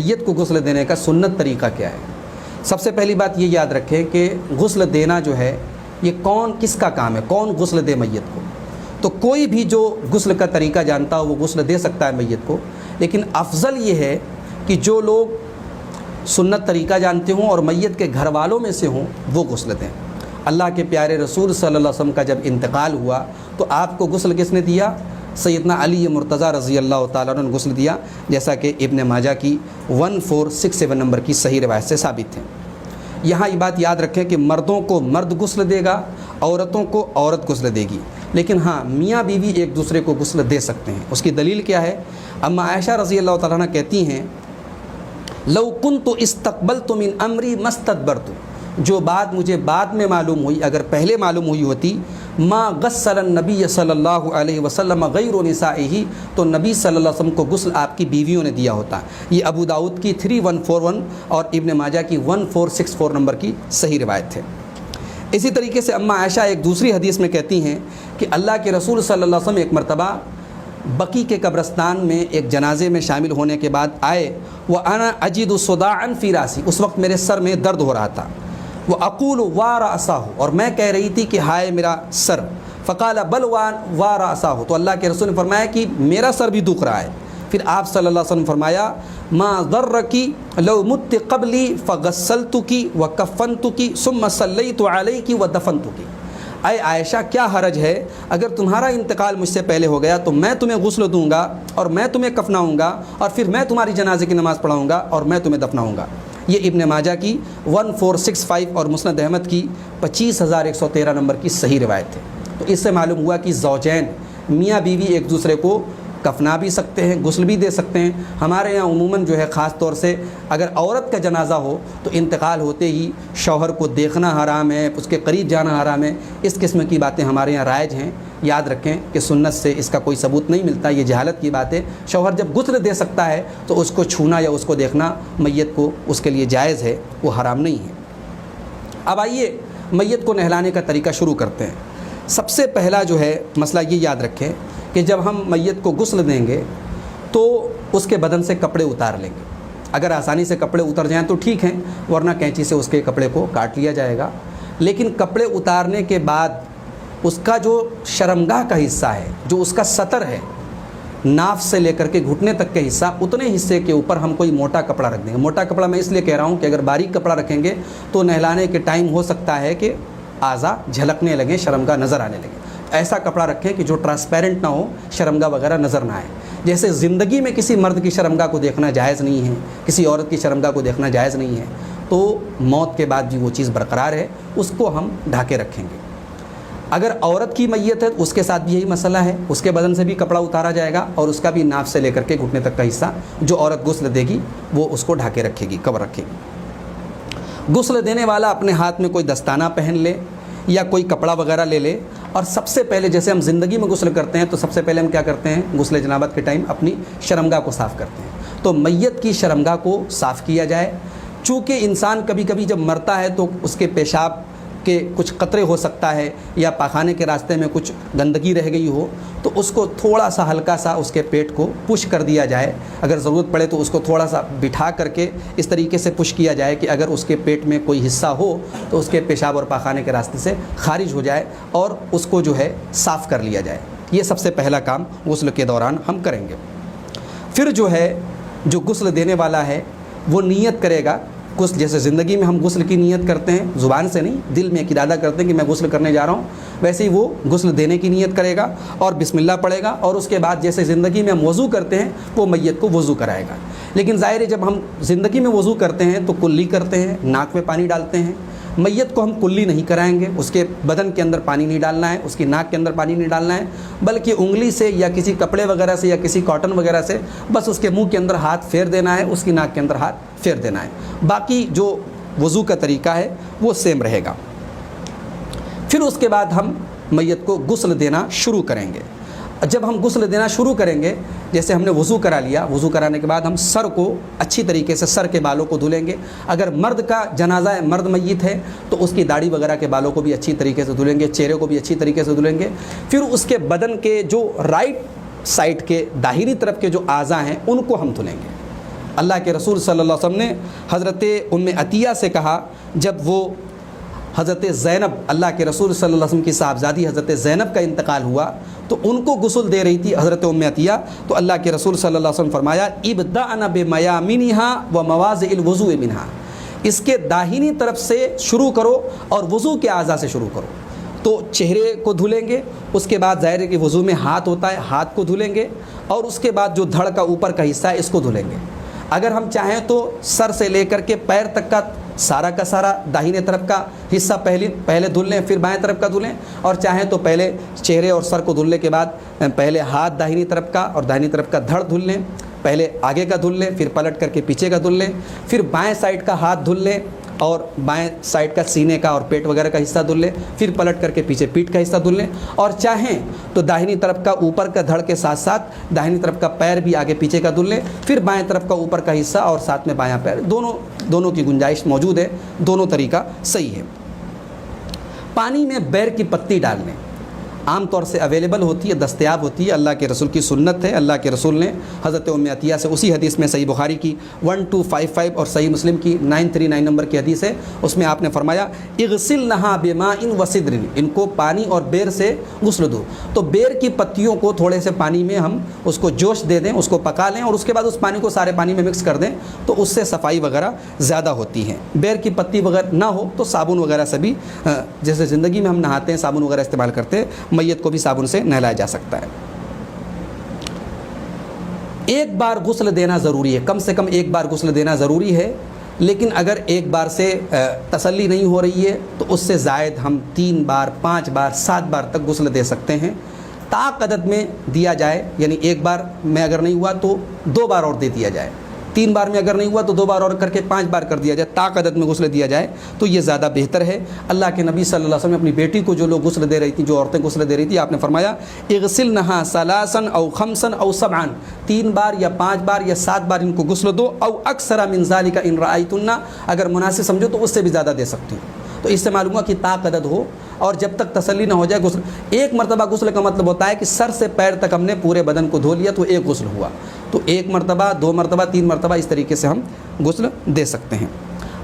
میت کو غسل دینے کا سنت طریقہ کیا ہے؟ سب سے پہلی بات یہ یاد رکھیں کہ غسل دینا جو ہے یہ کس کا کام ہے، کون غسل دے میت کو؟ تو کوئی بھی جو غسل کا طریقہ جانتا ہو وہ غسل دے سکتا ہے میت کو، لیکن افضل یہ ہے کہ جو لوگ سنت طریقہ جانتے ہوں اور میت کے گھر والوں میں سے ہوں وہ غسل دیں۔ اللہ کے پیارے رسول صلی اللہ علیہ وسلم کا جب انتقال ہوا تو آپ کو غسل کس نے دیا؟ سیدنا علی مرتضیٰ رضی اللہ تعالیٰ عنہ نے غسل دیا، جیسا کہ ابن ماجہ کی 1467 نمبر کی صحیح روایت سے ثابت ہے۔ یہاں یہ بات یاد رکھیں کہ مردوں کو مرد غسل دے گا، عورتوں کو عورت غسل دے گی، لیکن ہاں میاں بیوی ایک دوسرے کو غسل دے سکتے ہیں۔ اس کی دلیل کیا ہے؟ اما عائشہ رضی اللہ تعالیٰ عنہ کہتی ہیں لو کنت استقبلت من امری مستدبرت، جو بات مجھے بعد میں معلوم ہوئی اگر پہلے معلوم ہوئی ہوتی، ما غسل النبی صلی اللہ علیہ وسلم غیر نسائہ، تو نبی صلی اللہ علیہ وسلم کو غسل آپ کی بیویوں نے دیا ہوتا۔ یہ ابو داؤد کی 3141 اور ابن ماجہ کی 1464 نمبر کی صحیح روایت ہے۔ اسی طریقے سے اما عائشہ ایک دوسری حدیث میں کہتی ہیں کہ اللہ کے رسول صلی اللہ علیہ وسلم ایک مرتبہ بقی کے قبرستان میں ایک جنازے میں شامل ہونے کے بعد آئے، وَأَنَا أَجِدُ صُدَاعًا فِي رَأْسِي، اس وقت میرے سر میں درد ہو رہا تھا، وَأَقُولُ وَرَأْسَهُ، اور میں کہہ رہی تھی کہ ہائے میرا سر، فَقَالَ بَلْ وَرَأْسَهُ، تو اللہ کے رسول نے فرمایا کہ میرا سر بھی دکھ رہا ہے۔ پھر آپ صلی اللہ علیہ وسلم فرمایا مَا ضَرَّكِ لَوْ مُتِّ قَبْلِي فَغَسَّلْتُكِ وَكَفَّنْتُكِ ثُمَّ صَلَّيْتُ عَلَيْكِ وَدَفَنْتُكِ، اے عائشہ کیا حرج ہے اگر تمہارا انتقال مجھ سے پہلے ہو گیا تو میں تمہیں غسل دوں گا اور میں تمہیں کفناؤں گا اور پھر میں تمہاری جنازے کی نماز پڑھاؤں گا اور میں تمہیں دفناؤں گا۔ یہ ابن ماجہ کی 1465 اور مسند احمد کی 25113 نمبر کی صحیح روایت ہے۔ تو اس سے معلوم ہوا کہ زوجین میاں بیوی ایک دوسرے کو کفنا بھی سکتے ہیں، غسل بھی دے سکتے ہیں۔ ہمارے یہاں عموماً جو ہے خاص طور سے اگر عورت کا جنازہ ہو تو انتقال ہوتے ہی شوہر کو دیکھنا حرام ہے، اس کے قریب جانا حرام ہے، اس قسم کی باتیں ہمارے یہاں رائج ہیں۔ یاد رکھیں کہ سنت سے اس کا کوئی ثبوت نہیں ملتا، یہ جہالت کی بات ہے۔ شوہر جب غسل دے سکتا ہے تو اس کو چھونا یا اس کو دیکھنا میت کو اس کے لیے جائز ہے، وہ حرام نہیں ہے۔ اب آئیے میت کو نہلانے کا طریقہ شروع کرتے ہیں۔ سب سے پہلا جو ہے مسئلہ یہ یاد رکھیں کہ جب ہم میت کو غسل دیں گے تو اس کے بدن سے کپڑے اتار لیں گے۔ اگر آسانی سے کپڑے اتر جائیں تو ٹھیک ہیں، ورنہ کینچی سے اس کے کپڑے کو کاٹ لیا جائے گا۔ لیکن کپڑے اتارنے کے بعد اس کا جو شرمگاہ کا حصہ ہے، جو اس کا سطر ہے، ناف سے لے کر کے گھٹنے تک کے حصہ، اتنے حصے کے اوپر ہم کوئی موٹا کپڑا رکھ دیں گے۔ موٹا کپڑا میں اس لیے کہہ رہا ہوں کہ اگر باریک کپڑا رکھیں گے تو نہلانے کے ٹائم ہو سکتا ہے کہ اعضاء جھلکنے لگیں، شرمگاہ نظر آنے لگے۔ ایسا کپڑا رکھیں کہ جو ٹرانسپیرنٹ نہ ہو، شرمگاہ وغیرہ نظر نہ آئے۔ جیسے زندگی میں کسی مرد کی شرمگاہ کو دیکھنا جائز نہیں ہے، کسی عورت کی شرمگاہ کو دیکھنا جائز نہیں ہے، تو موت کے بعد بھی وہ چیز برقرار ہے، اس کو ہم ڈھانکے رکھیں گے۔ اگر عورت کی میت ہے تو اس کے ساتھ بھی یہی مسئلہ ہے، اس کے بدن سے بھی کپڑا اتارا جائے گا اور اس کا بھی ناف سے لے کر کے گھٹنے تک کا حصہ جو عورت غسل دے گی وہ اس کو ڈھانکے رکھے گی، کور رکھے گی۔ غسل دینے والا اپنے ہاتھ میں کوئی دستانہ پہن لے یا کوئی کپڑا وغیرہ لے لے، اور سب سے پہلے جیسے ہم زندگی میں غسل کرتے ہیں تو سب سے پہلے ہم کیا کرتے ہیں؟ غسل جنابت کے ٹائم اپنی شرمگاہ کو صاف کرتے ہیں۔ تو میت کی شرمگاہ کو صاف کیا جائے۔ چونکہ انسان کبھی کبھی جب مرتا ہے تو اس کے پیشاب کے کچھ قطرے ہو سکتا ہے یا پاخانے کے راستے میں کچھ گندگی رہ گئی ہو، تو اس کو تھوڑا سا ہلکا سا اس کے پیٹ کو پش کر دیا جائے۔ اگر ضرورت پڑے تو اس کو تھوڑا سا بٹھا کر کے اس طریقے سے پش کیا جائے کہ اگر اس کے پیٹ میں کوئی حصہ ہو تو اس کے پیشاب اور پاخانے کے راستے سے خارج ہو جائے اور اس کو جو ہے صاف کر لیا جائے۔ یہ سب سے پہلا کام غسل کے دوران ہم کریں گے۔ پھر جو ہے جو غسل دینے والا ہے وہ نیت کرے گا۔ غسل جیسے زندگی میں ہم غسل کی نیت کرتے ہیں، زبان سے نہیں، دل میں ایک ارادہ کرتے ہیں کہ میں غسل کرنے جا رہا ہوں، ویسے ہی وہ غسل دینے کی نیت کرے گا اور بسم اللہ پڑھے گا، اور اس کے بعد جیسے زندگی میں ہم وضو کرتے ہیں وہ میت کو وضو کرائے گا۔ لیکن ظاہر ہے جب ہم زندگی میں وضو کرتے ہیں تو کلی کرتے ہیں، ناک میں پانی ڈالتے ہیں۔ میت کو ہم کلی نہیں کرائیں گے، اس کے بدن کے اندر پانی نہیں ڈالنا ہے، اس کی ناک کے اندر پانی نہیں ڈالنا ہے، بلکہ انگلی سے یا کسی کپڑے وغیرہ سے یا کسی کاٹن وغیرہ سے بس اس کے منہ کے اندر ہاتھ پھیر دینا ہے، اس کی ناک کے اندر ہاتھ پھیر دینا ہے۔ باقی جو وضو کا طریقہ ہے وہ سیم رہے گا۔ پھر اس کے بعد ہم میت کو غسل دینا شروع کریں گے۔ جب ہم غسل دینا شروع کریں گے، جیسے ہم نے وضو کرا لیا، وضو کرانے کے بعد ہم سر کو اچھی طریقے سے سر کے بالوں کو دھلیں گے۔ اگر مرد کا جنازہ ہے، مرد میت ہے، تو اس کی داڑھی وغیرہ کے بالوں کو بھی اچھی طریقے سے دھلیں گے، چہرے کو بھی اچھی طریقے سے دھلیں گے۔ پھر اس کے بدن کے جو رائٹ سائڈ کے داہنی طرف کے جو اعضاء ہیں ان کو ہم دھلیں گے۔ اللہ کے رسول صلی اللہ علیہ وسلم نے حضرت ام عطیہ سے کہا، جب وہ حضرت زینب، اللہ کے رسول صلی اللہ علیہ وسلم کی صاحبزادی حضرت زینب کا انتقال ہوا تو ان کو غسل دے رہی تھی حضرت ام عطیہ، تو اللہ کے رسول صلی اللہ علیہ وسلم فرمایا ابدأن بمیامنها ومواضع الوضوء منها، اس کے داہنی طرف سے شروع کرو اور وضو کے اعضاء سے شروع کرو۔ تو چہرے کو دھلیں گے، اس کے بعد ظاہر ہے کہ وضو میں ہاتھ ہوتا ہے، ہاتھ کو دھلیں گے، اور اس کے بعد جو دھڑ کا اوپر کا حصہ ہے اس کو دھلیں گے۔ اگر ہم چاہیں تو سر سے لے کر کے پیر تک کا سارا داہنے طرف کا حصہ پہلے دھل لیں، پھر بائیں طرف کا دھلیں، اور چاہیں تو پہلے چہرے اور سر کو دھلنے کے بعد پہلے ہاتھ داہنی طرف کا اور داہنی طرف کا دھڑ دھل لیں، پہلے آگے کا دھل لیں، پھر پلٹ کر کے پیچھے کا دھل لیں، پھر بائیں سائڈ کا ہاتھ دھل لیں اور بائیں سائڈ کا سینے کا اور پیٹ وغیرہ کا حصہ دھل لیں، پھر پلٹ کر کے پیچھے پیٹھ کا حصہ دھل لیں، اور چاہیں تو داہنی طرف کا اوپر کا دھڑ کے ساتھ ساتھ داہنی طرف کا پیر بھی آگے پیچھے کا دھل لیں، پھر بائیں طرف کا اوپر کا حصہ اور ساتھ میں بایاں پیر، دونوں کی گنجائش موجود ہے، دونوں طریقہ صحیح ہے۔ پانی میں بیر کی پتی ڈال لیں، عام طور سے اویلیبل ہوتی ہے، دستیاب ہوتی ہے، اللہ کے رسول کی سنت ہے۔ اللہ کے رسول نے حضرت ام عطیہ سے اسی حدیث میں صحیح بخاری کی 1255 اور صحیح مسلم کی 939 نمبر کی حدیث ہے، اس میں آپ نے فرمایا اغسلنھا بماء وسدر، ان کو پانی اور بیر سے غسل دو۔ تو بیر کی پتیوں کو تھوڑے سے پانی میں ہم اس کو جوش دے دیں، اس کو پکا لیں، اور اس کے بعد اس پانی کو سارے پانی میں مکس کر دیں، تو اس سے صفائی وغیرہ زیادہ ہوتی ہے۔ بیر کی پتی وغیرہ نہ ہو تو صابن وغیرہ سے بھی، جیسے زندگی میں ہم نہاتے ہیں صابن وغیرہ استعمال کرتے ہیں، میت کو بھی صابن سے نہلایا جا سکتا ہے۔ ایک بار غسل دینا ضروری ہے، کم سے کم ایک بار غسل دینا ضروری ہے، لیکن اگر ایک بار سے تسلی نہیں ہو رہی ہے تو اس سے زائد ہم 3 بار 5 بار 7 بار تک غسل دے سکتے ہیں۔ طاق عدد میں دیا جائے، یعنی ایک بار میں اگر نہیں ہوا تو 2 بار اور دے دیا جائے، 3 بار میں اگر نہیں ہوا تو 2 بار اور کر کے 5 بار کر دیا جائے، طاق عدد میں غسل دیا جائے تو یہ زیادہ بہتر ہے۔ اللہ کے نبی صلی اللہ علیہ وسلم نے اپنی بیٹی کو جو لوگ غسل دے رہی تھیں، جو عورتیں غسل دے رہی تھیں، آپ نے فرمایا اغسلنھا ثلاثا او خمسا او سبعا، 3 بار یا 5 بار یا 7 بار ان کو غسل دو، او اکثر من ذلک ان رأیتن، اگر مناسب سمجھو تو اس سے بھی زیادہ دے سکتی ہو۔ تو اس سے معلوم ہوا کہ طاق عدد ہو، اور جب تک تسلی نہ ہو جائے غسل، ایک مرتبہ غسل کا مطلب ہوتا ہے کہ سر سے پیر تک ہم نے پورے بدن کو دھو لیا تو ایک غسل ہوا، تو 1 مرتبہ 2 مرتبہ 3 مرتبہ اس طریقے سے ہم غسل دے سکتے ہیں۔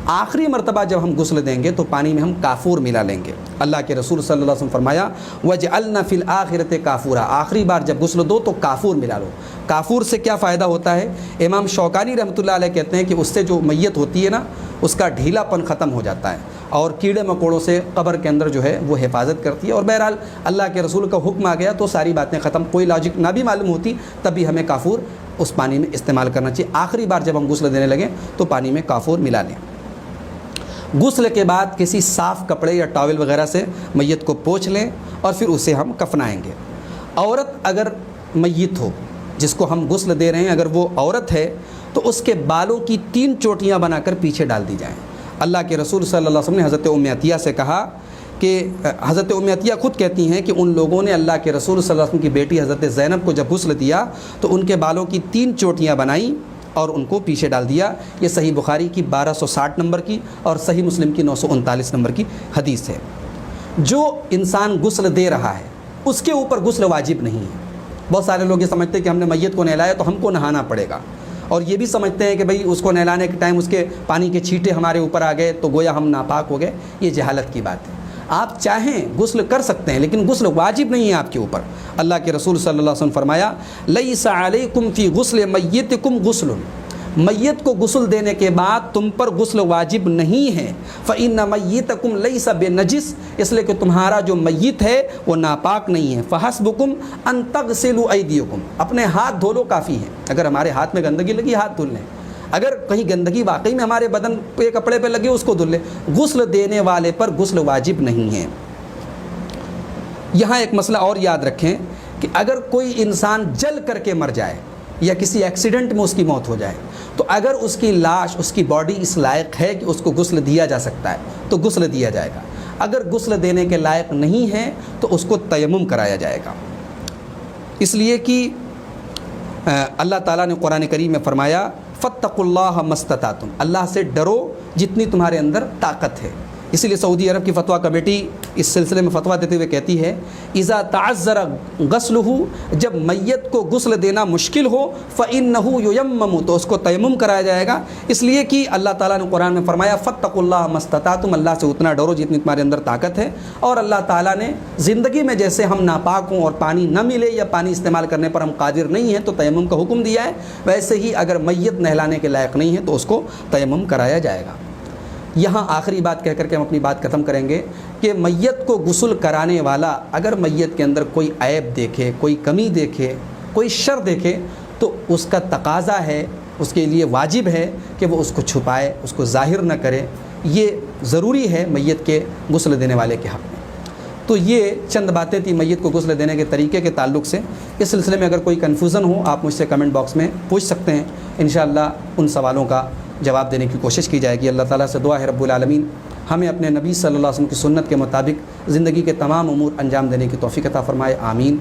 آخری مرتبہ جب ہم غسل دیں گے تو پانی میں ہم کافور ملا لیں گے۔ اللہ کے رسول صلی اللہ علیہ وسلم فرمایا وَجْعَلْنَا فِي الْآخِرَةِ كَافُورًا، آخری بار جب غسل دو تو کافور ملا لو۔ کافور سے کیا فائدہ ہوتا ہے؟ امام شوکانی رحمۃ اللہ علیہ کہتے ہیں کہ اس سے جو میت ہوتی ہے نا، اس کا ڈھیلا پن ختم ہو جاتا ہے، اور کیڑے مکوڑوں سے قبر کے اندر جو ہے وہ حفاظت کرتی ہے۔ اور بہرحال اللہ کے رسول کا حکم آ گیا تو ساری باتیں ختم، کوئی لاجک نہ بھی معلوم ہوتی تب بھی ہمیں کافور اس پانی میں استعمال کرنا چاہیے۔ آخری بار جب ہم غسل دینے لگیں تو پانی میں کافور ملا لیں۔ غسل کے بعد کسی صاف کپڑے یا ٹاول وغیرہ سے میت کو پوچھ لیں اور پھر اسے ہم کفنائیں گے۔ عورت اگر میت ہو جس کو ہم غسل دے رہے ہیں، اگر وہ عورت ہے تو اس کے بالوں کی 3 چوٹیاں بنا کر پیچھے ڈال دی جائیں۔ اللہ کے رسول صلی اللہ علیہ وسلم نے حضرت ام عطیہ سے کہا کہ حضرت ام عطیہ خود کہتی ہیں کہ ان لوگوں نے اللہ کے رسول صلی اللہ علیہ وسلم کی بیٹی حضرت زینب کو جب غسل دیا تو ان کے بالوں کی 3 چوٹیاں بنائیں اور ان کو پیچھے ڈال دیا۔ یہ صحیح بخاری کی 1260 نمبر کی اور صحیح مسلم کی 939 نمبر کی حدیث ہے۔ جو انسان غسل دے رہا ہے اس کے اوپر غسل واجب نہیں ہے۔ بہت سارے لوگ یہ سمجھتے ہیں کہ ہم نے میت کو نہلایا تو ہم کو نہانا پڑے گا، اور یہ بھی سمجھتے ہیں کہ بھئی اس کو نہلانے کے ٹائم اس کے پانی کے چھینٹے ہمارے اوپر آ گئے تو گویا ہم ناپاک ہو گئے۔ یہ جہالت کی بات ہے۔ آپ چاہیں غسل کر سکتے ہیں لیکن غسل واجب نہیں ہے آپ کے اوپر۔ اللہ کے رسول صلی اللہ علیہ وسلم فرمایا لیس علیکم فی غسل میتکم غسل، میت کو غسل دینے کے بعد تم پر غسل واجب نہیں ہے۔ فإن میتکم لیس بنجس، اس لیے کہ تمہارا جو میت ہے وہ ناپاک نہیں ہے۔ فحسبکم ان تغسلوا ایدیکم، اپنے ہاتھ دھو لو کافی ہے۔ اگر ہمارے ہاتھ میں گندگی لگی ہاتھ دھل لیں، اگر کہیں گندگی واقعی میں ہمارے بدن پہ کپڑے پہ لگے اس کو دھل لیں۔ غسل دینے والے پر غسل واجب نہیں ہے۔ یہاں ایک مسئلہ اور یاد رکھیں کہ اگر کوئی انسان جل کر کے مر جائے یا کسی ایکسیڈنٹ میں اس کی موت ہو جائے تو اگر اس کی لاش، اس کی باڈی اس لائق ہے کہ اس کو غسل دیا جا سکتا ہے تو غسل دیا جائے گا۔ اگر غسل دینے کے لائق نہیں ہے تو اس کو تیمم کرایا جائے گا، اس لیے کہ اللہ تعالیٰ نے قرآن کریم میں فرمایا فاتقوا اللہ ما استطعتم، اللہ سے ڈرو جتنی تمہارے اندر طاقت ہے۔ اسی لیے سعودی عرب کی فتویٰ کمیٹی اس سلسلے میں فتویٰ دیتے ہوئے کہتی ہے اذا تعذر غسلہ، جب میت کو غسل دینا مشکل ہو فإنہ ییمم، تو اس کو تیمم کرایا جائے گا، اس لیے کہ اللہ تعالیٰ نے قرآن میں فرمایا فاتقوا اللہ ما استطعتم، اللہ سے اتنا ڈرو جتنی تمہارے اندر طاقت ہے، اور اللہ تعالیٰ نے زندگی میں جیسے ہم ناپاک ہوں اور پانی نہ ملے یا پانی استعمال کرنے پر ہم قادر نہیں ہیں تو تیمم کا حکم دیا ہے، ویسے ہی اگر میت نہلانے کے لائق نہیں ہے تو اس کو تیمم کرایا جائے گا۔ یہاں آخری بات کہہ کر کے ہم اپنی بات ختم کریں گے کہ میت کو غسل کرانے والا اگر میت کے اندر کوئی عیب دیکھے، کوئی کمی دیکھے، کوئی شر دیکھے تو اس کا تقاضا ہے، اس کے لیے واجب ہے کہ وہ اس کو چھپائے، اس کو ظاہر نہ کرے، یہ ضروری ہے میت کے غسل دینے والے کے حق میں۔ تو یہ چند باتیں تھیں میت کو غسل دینے کے طریقے کے تعلق سے۔ اس سلسلے میں اگر کوئی کنفیوژن ہو آپ مجھ سے کمنٹ باکس میں پوچھ سکتے ہیں، انشاءاللہ ان سوالوں کا جواب دینے کی کوشش کی جائے گی۔ اللہ تعالیٰ سے دعا ہے رب العالمین ہمیں اپنے نبی صلی اللہ علیہ وسلم کی سنت کے مطابق زندگی کے تمام امور انجام دینے کی توفیق عطا فرمائے، آمین۔